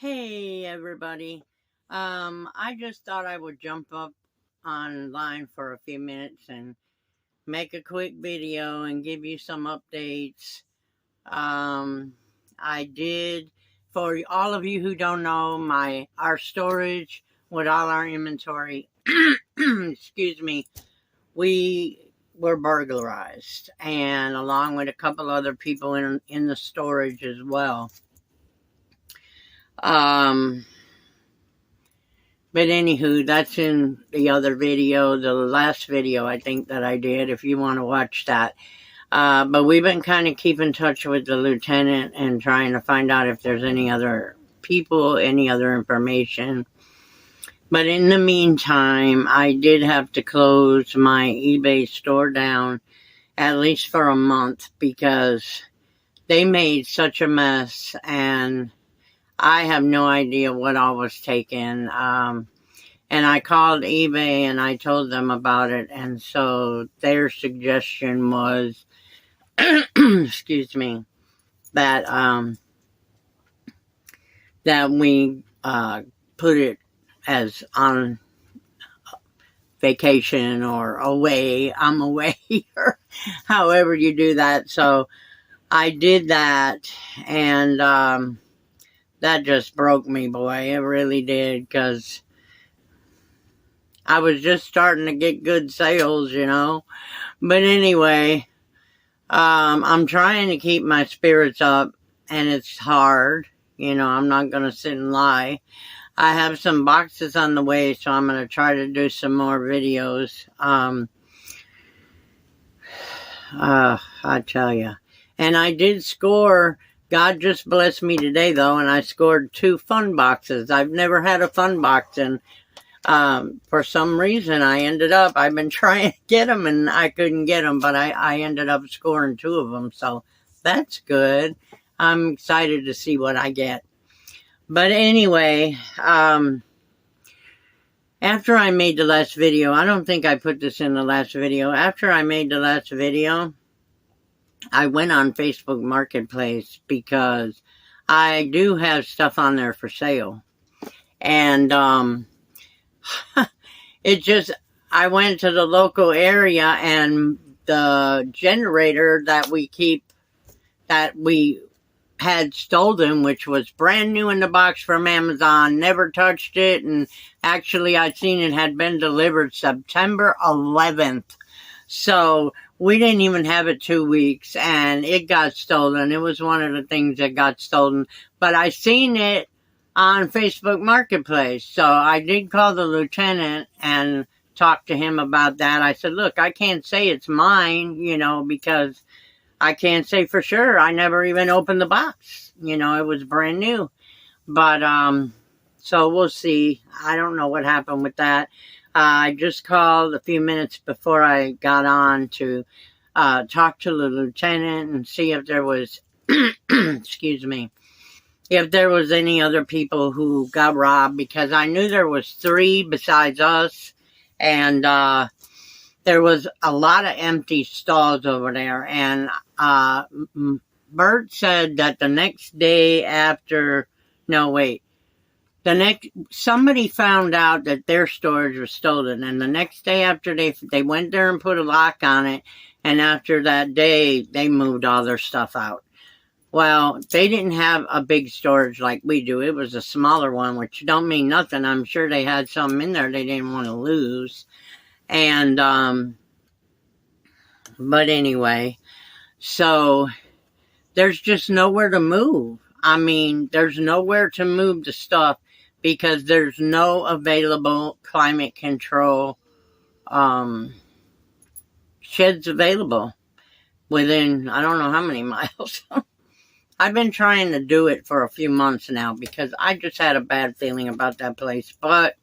Hey everybody. I just thought I would jump up online for a few minutes and make a quick video and give you some updates. I did, for all of you who don't know, our storage with all our inventory, excuse me, we were burglarized, and along with a couple other people in the storage as well. But anywho, that's in the other video, the last video I think that I did, if you want to watch that. But we've been kind of keeping in touch with the lieutenant and trying to find out if there's any other people, any other information. But in the meantime, I did have to close my eBay store down, at least for a month, because they made such a mess, and I have no idea what all was taken. And I called eBay and I told them about it. And so their suggestion was, excuse me, that, that we, put it as on vacation or away. I'm away, or however you do that. So I did that, and, that just broke me, boy. It really did, because I was just starting to get good sales, you know. But anyway, I'm trying to keep my spirits up, and it's hard. You know, I'm not going to sit and lie. I have some boxes on the way, so I'm going to try to do some more videos. I tell you. And I did score. God just blessed me today, though, and I scored 2 fun boxes. I've never had a fun box, and for some reason, I've been trying to get them, and I couldn't get them, but I ended up scoring 2 of them, so that's good. I'm excited to see what I get. But anyway, after I made the last video, I don't think I put this in the last video. After I made the last video, I went on Facebook Marketplace because I do have stuff on there for sale. And I went to the local area, and the generator that we had stolen, which was brand new in the box from Amazon, never touched it. And actually, I'd seen it had been delivered September 11th. So we didn't even have it 2 weeks, and it got stolen. It was one of the things that got stolen. But I seen it on Facebook Marketplace. So I did call the lieutenant and talk to him about that. I said, look, I can't say it's mine, you know, because I can't say for sure. I never even opened the box. You know, it was brand new. But, so we'll see. I don't know what happened with that. I just called a few minutes before I got on to talk to the lieutenant and see if there was, excuse me, if there was any other people who got robbed, because I knew there was 3 besides us, and there was a lot of empty stalls over there. And Bert said that the next day after, no, wait. Somebody found out that their storage was stolen, and the next day after they went there and put a lock on it, and after that day, they moved all their stuff out. Well, they didn't have a big storage like we do. It was a smaller one, which don't mean nothing. I'm sure they had something in there they didn't want to lose. And, but anyway, so there's just nowhere to move. I mean, there's nowhere to move the stuff, because there's no available climate control sheds available within, I don't know how many miles. I've been trying to do it for a few months now, because I just had a bad feeling about that place. But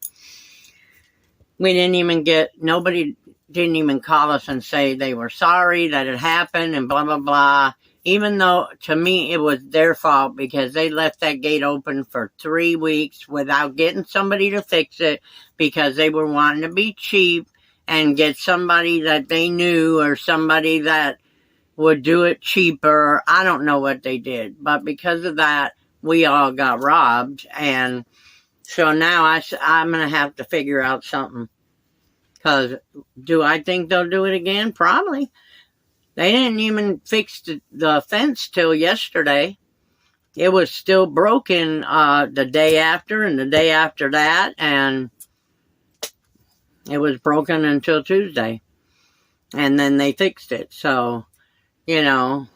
nobody didn't even call us and say they were sorry that it happened and blah, blah, blah. Even though, to me, it was their fault, because they left that gate open for 3 weeks without getting somebody to fix it, because they were wanting to be cheap and get somebody that they knew, or somebody that would do it cheaper. I don't know what they did. But because of that, we all got robbed. And so now I'm going to have to figure out something. Because do I think they'll do it again? Probably. They didn't even fix the fence till yesterday. It was still broken the day after and the day after that. And it was broken until Tuesday. And then they fixed it. So, you know,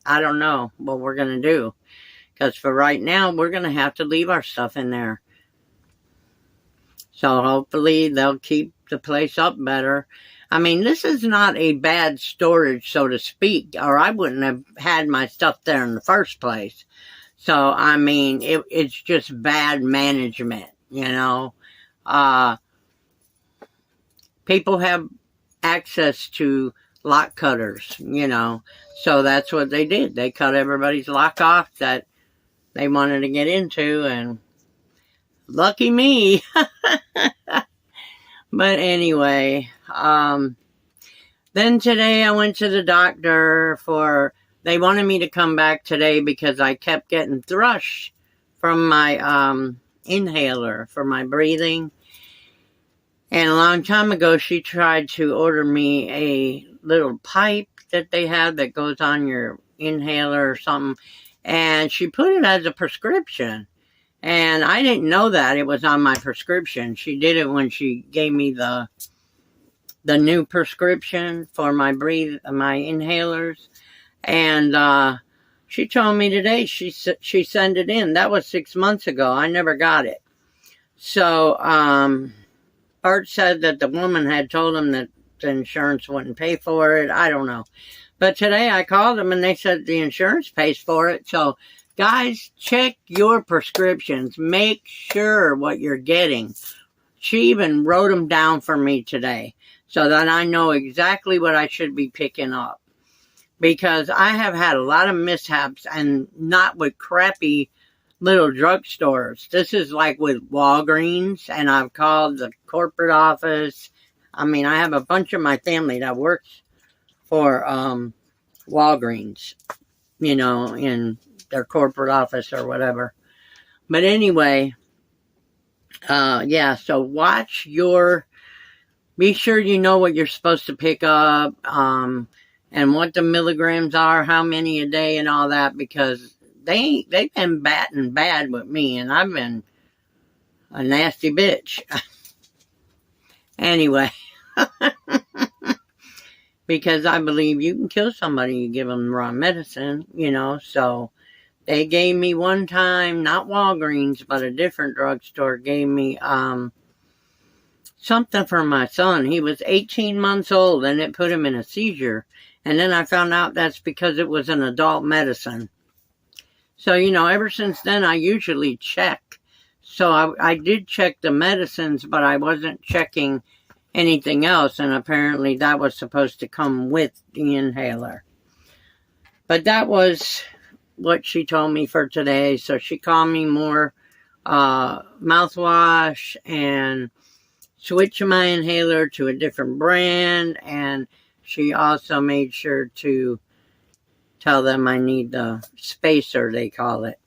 I don't know what we're going to do. Because for right now, we're going to have to leave our stuff in there. So hopefully they'll keep the place up better. I mean, this is not a bad storage, so to speak, or I wouldn't have had my stuff there in the first place. So, I mean, it's just bad management, you know. People have access to lock cutters, you know. So that's what they did. They cut everybody's lock off that they wanted to get into, and lucky me. But anyway, then today I went to the doctor they wanted me to come back today because I kept getting thrush from my inhaler for my breathing. And a long time ago, she tried to order me a little pipe that they have that goes on your inhaler or something. And she put it as a prescription. And I didn't know that it was on my prescription. She did it when she gave me the new prescription for my inhalers. And she told me today she sent it in. That was 6 months ago. I never got it. So Art said that the woman had told him that the insurance wouldn't pay for it. I don't know. But today I called them and they said the insurance pays for it. So guys, check your prescriptions. Make sure what you're getting. She even wrote them down for me today so that I know exactly what I should be picking up. Because I have had a lot of mishaps, and not with crappy little drugstores. This is like with Walgreens, and I've called the corporate office. I mean, I have a bunch of my family that works for Walgreens, you know, in their corporate office or whatever. But anyway, yeah, so be sure you know what you're supposed to pick up, and what the milligrams are, how many a day and all that, because they've been batting bad with me, and I've been a nasty bitch. Anyway, because I believe you can kill somebody, you give them the wrong medicine, you know, so they gave me one time, not Walgreens, but a different drugstore, gave me something for my son. He was 18 months old, and it put him in a seizure. And then I found out that's because it was an adult medicine. So, you know, ever since then, I usually check. So I did check the medicines, but I wasn't checking anything else. And apparently that was supposed to come with the inhaler. But that was what she told me for today. So she called me more mouthwash and switch my inhaler to a different brand. And she also made sure to tell them I need the spacer, they call it.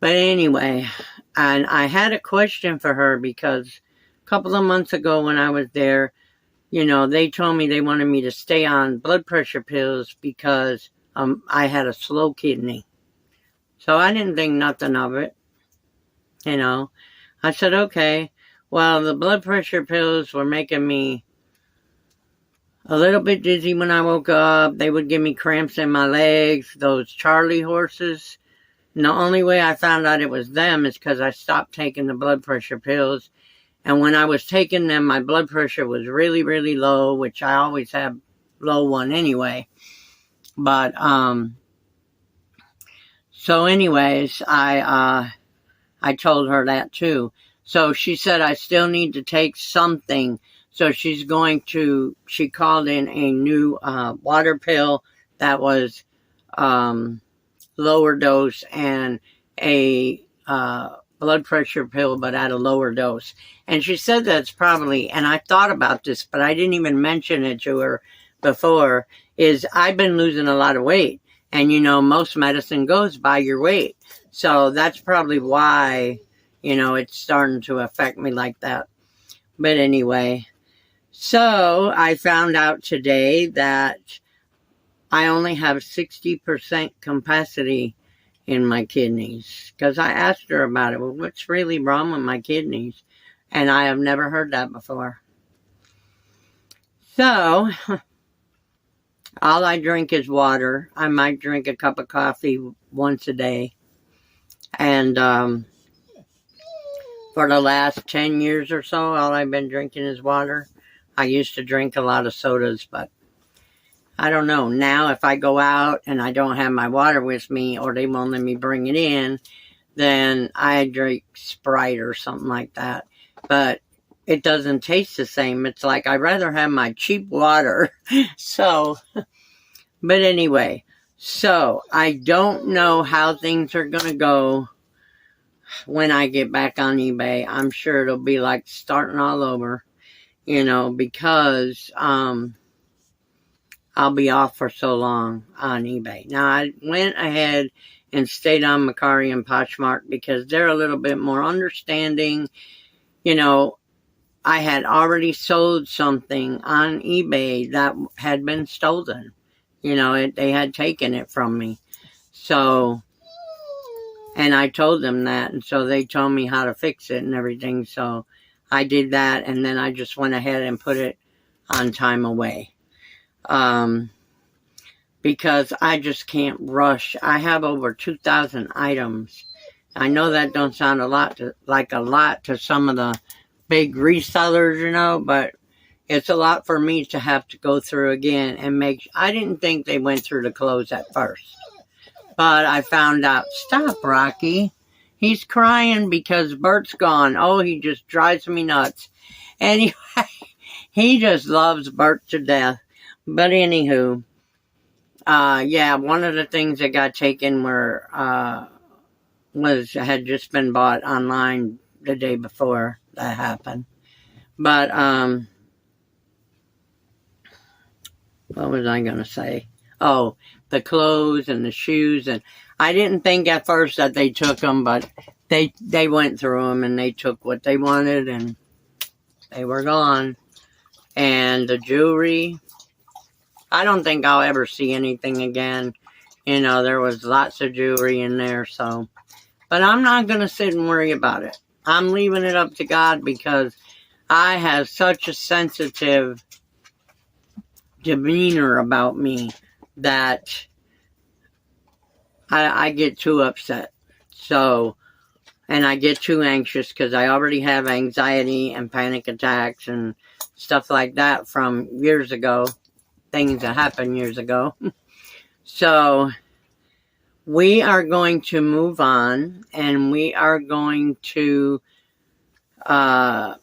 But anyway, and I had a question for her because a couple of months ago when I was there, you know, they told me they wanted me to stay on blood pressure pills because I had a slow kidney. So I didn't think nothing of it, you know. I said, okay, well, the blood pressure pills were making me a little bit dizzy when I woke up. They would give me cramps in my legs, those Charlie horses. And the only way I found out it was them is because I stopped taking the blood pressure pills. And when I was taking them, my blood pressure was really, really low, which I always have low one anyway. But, so anyways, I told her that too. So she said I still need to take something. So she called in a new water pill that was lower dose and a blood pressure pill, but at a lower dose. And she said that's probably, and I thought about this, but I didn't even mention it to her before, is I've been losing a lot of weight. And, you know, most medicine goes by your weight. So that's probably why, you know, it's starting to affect me like that. But anyway, so I found out today that I only have 60% capacity in my kidneys. Because I asked her about it. Well, what's really wrong with my kidneys? And I have never heard that before. So, all I drink is water. I might drink a cup of coffee once a day. And for the last 10 years or so, all I've been drinking is water. I used to drink a lot of sodas, but I don't know. Now, if I go out and I don't have my water with me, or they won't let me bring it in, then I drink Sprite or something like that. But it doesn't taste the same. It's like I'd rather have my cheap water. So, but anyway, so I don't know how things are going to go when I get back on eBay. I'm sure it'll be like starting all over, you know, because I'll be off for so long on eBay. Now, I went ahead and stayed on Mercari and Poshmark because they're a little bit more understanding. You know, I had already sold something on eBay that had been stolen. You know, they had taken it from me. So, and I told them that, and so they told me how to fix it and everything. So I did that, and then I just went ahead and put it on time away. Because I just can't rush. I have over 2,000 items. I know that don't sound like a lot to some of the big resellers, you know, but it's a lot for me to have to go through again and make. I didn't think they went through the clothes at first, but I found out. Stop, Rocky. He's crying because Bert's gone. Oh, he just drives me nuts. Anyway, he just loves Bert to death. But anywho, yeah, one of the things that got taken had just been bought online the day before that happened. But what was I going to say? Oh, the clothes and the shoes, and I didn't think at first that they took them, but they went through them and they took what they wanted and they were gone. And the jewelry, I don't think I'll ever see anything again. You know, there was lots of jewelry in there, so. But I'm not going to sit and worry about it. I'm leaving it up to God because I have such a sensitive demeanor about me that I get too upset. So, and I get too anxious because I already have anxiety and panic attacks and stuff like that from years ago. Things that happened years ago. So we are going to move on, and we are going to, I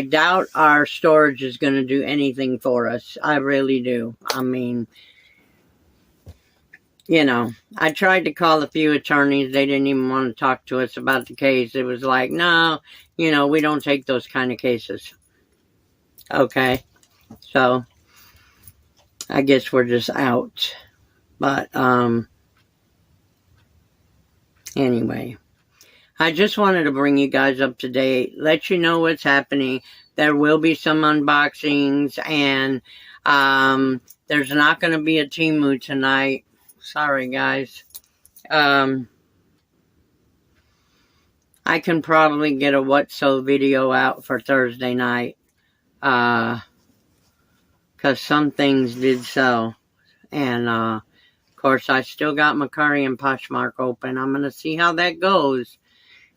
doubt our storage is going to do anything for us. I really do. I mean, you know, I tried to call a few attorneys. They didn't even want to talk to us about the case. It was like, no, you know, we don't take those kind of cases. Okay. So I guess we're just out. But, anyway, I just wanted to bring you guys up to date, let you know what's happening. There will be some unboxings, and, there's not going to be a Temu tonight. Sorry, guys. I can probably get a What So video out for Thursday night. Because some things did sell. And, of course, I still got Mercari and Poshmark open. I'm going to see how that goes.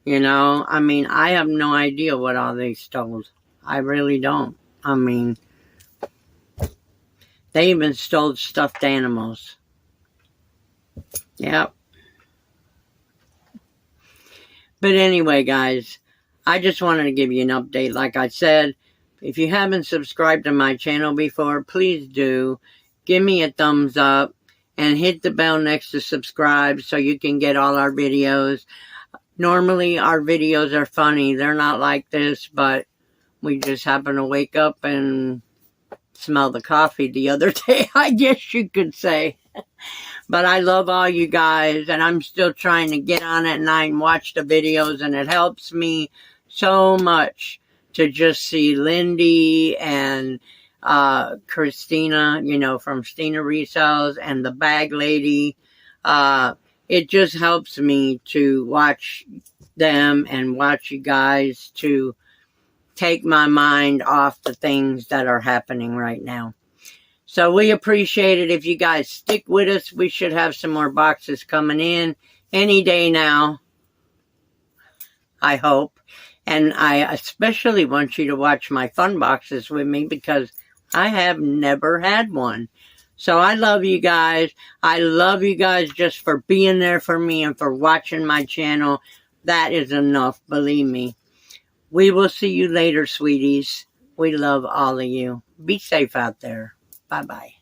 You know, I mean, I have no idea what all they stole. I really don't. I mean, they even stole stuffed animals. Yep. But anyway, guys, I just wanted to give you an update. Like I said, if you haven't subscribed to my channel before, please do. Give me a thumbs up and hit the bell next to subscribe so you can get all our videos. Normally, our videos are funny. They're not like this, but we just happen to wake up and smell the coffee the other day, I guess you could say. But I love all you guys, and I'm still trying to get on at night and watch the videos, and it helps me so much to just see Lindy and Christina, you know, from Stina Resells, and the bag lady. It just helps me to watch them and watch you guys to take my mind off the things that are happening right now. So we appreciate it if you guys stick with us. We should have some more boxes coming in any day now, I hope. And I especially want you to watch my fun boxes with me because I have never had one. So I love you guys. I love you guys just for being there for me and for watching my channel. That is enough, believe me. We will see you later, sweeties. We love all of you. Be safe out there. Bye-bye.